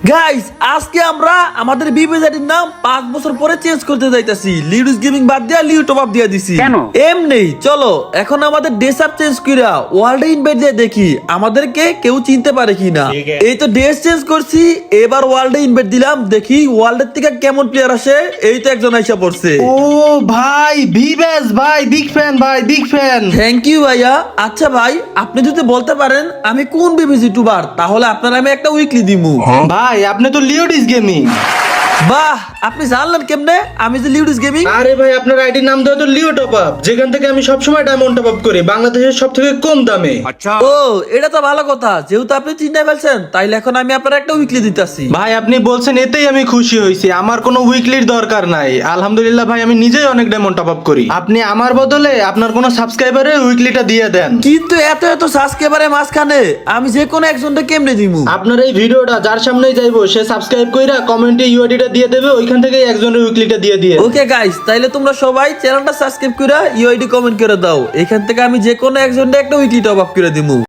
Guys আজকে আমরা আমাদের বিবেজারির নাম 5 বছর পরে চেঞ্জ করতে যাইতাছি। লিডুস গেমিং বাদ দিয়া লিউ টপ আপ দিয়া দিছি। কেন? এমনি চলো এখন আমাদের ড্রেস আপ চেঞ্জ কইরা ওয়ার্ল্ডে ইনভাইট দিয়ে দেখি আমাদেরকে কেউ চিনতে পারে কিনা। এই তো ড্রেস চেঞ্জ করছি, এবার ওয়ার্ল্ডে ইনভাইট দিলাম, দেখি ওয়ার্ল্ডের থেকে কেমন প্লেয়ার আসে। এই তো একজন আইসা পড়ছে। ও ভাই বিবেশ ভাই, বিগ ফ্যান ভাই, বিগ ফ্যান। থ্যাংক ইউ ভাইয়া। আচ্ছা ভাই, আপনি যদি বলতে পারেন আমি কোন বিবিস ইউটিউবার, তাহলে আপনার আমি একটা উইকলি দিমু। ভাই আপনি তো লিওডিস গেমিং। বাহ, আপনি জানলেন কেমনে আমি যে লিউডিস গেমিং? আরে ভাই আপনার আইডির নাম দেওয়া তো লিও টপ আপ, যেখান থেকে আমি সবসময় ডায়মন্ড টপ আপ করি বাংলাদেশের সব থেকে কম দামে। ও এটা তো ভালো কথা, যেহেতু আপনি চিন্তা ফেলছেন তাইলে এখন আমি আপনার একটা উইকলি দিতেছি। ভাই আপনি বলছেন এতেই আমি খুশি হয়েছি, আমার কোনো উইকলির দরকার নাই। আলহামদুলিল্লাহ ভাই, আমি নিজেই অনেক ডায়মন্ড টপ আপ করি। আপনি আমার বদলে আপনার কোনো সাবস্ক্রাইবারে উইকলিটা দিয়ে দেন। কিন্তু এত এত সাবস্ক্রাইবারের মাঝখানে আমি যে কোনো একজনটা কেমনে দিমু? আপনার এই ভিডিওটা যার সামনেই যাইবো সে সাবস্ক্রাইব কইরা কমেন্টে ইউআইডিটা দিয়ে দেবে, ওইখান থেকে একজনের উইকলিটা দিয়ে দিয়ে। ওকে গাইস, তাইলে তোমরা সবাই চ্যানেলটা সাবস্ক্রাইব করে ইউআইডি কমেন্ট করে দাও, এখান থেকে আমি যে কোনো একজনটা একটা উইকলি টপ আপ করে দিমু।